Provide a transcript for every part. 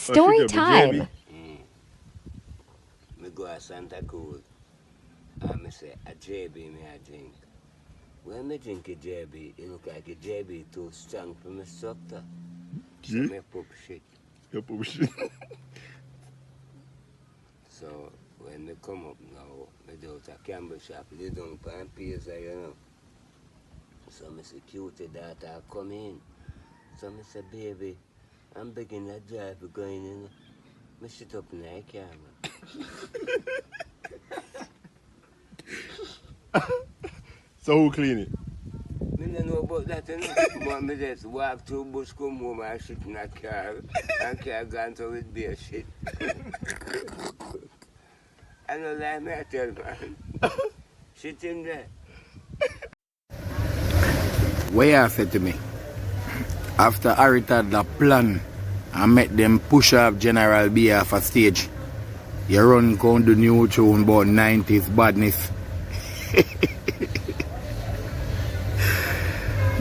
Story time. Me go to Santa Cruz and me say a JB me I drink. When me drink a JB, it look like a JB too strong for me sucker. So me pop shit. You pop shit. So when me come up now, me do a camera shop, they don't pan pizza, you know. So me say cute daughter come in. So me say baby, I'm begging that drive going in. Me sit up in the camera. So who clean it? Me don't know about that, you know. But me just walk through bush, come home and shit in a car. And car gone to with beer shit. I don't like me, I tell man. Shit in there. What you said to me? After Harry had the plan and make them push off General B off a stage, you run count the new tune about 90s badness.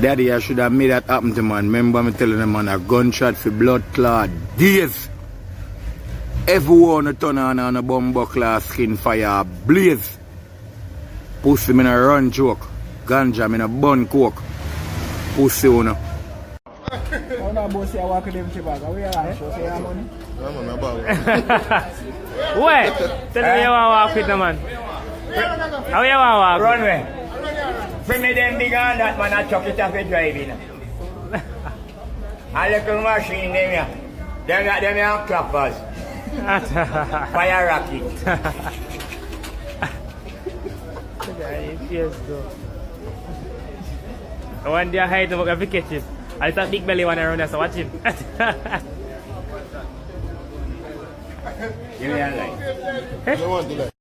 Daddy, I should have made that happen to man. Remember me telling them man a gunshot for blood clot days. Everyone turn on a bomb buckler skin fire blaze. Pussy me in a run joke. Ganja me in a bun coke. Pussy uno. How na boss ya walk them chibag? How you are? Show say money. Wait, tell me you want to walk with the man. How you want to walk? Run away. Bring me them big on that man, I chuck it off a driving. A little machine them here. Them are clappers. Fire rocket. Yes, though. One day I hide the book of catches. I thought big belly one around there, so watch him. Give me a light.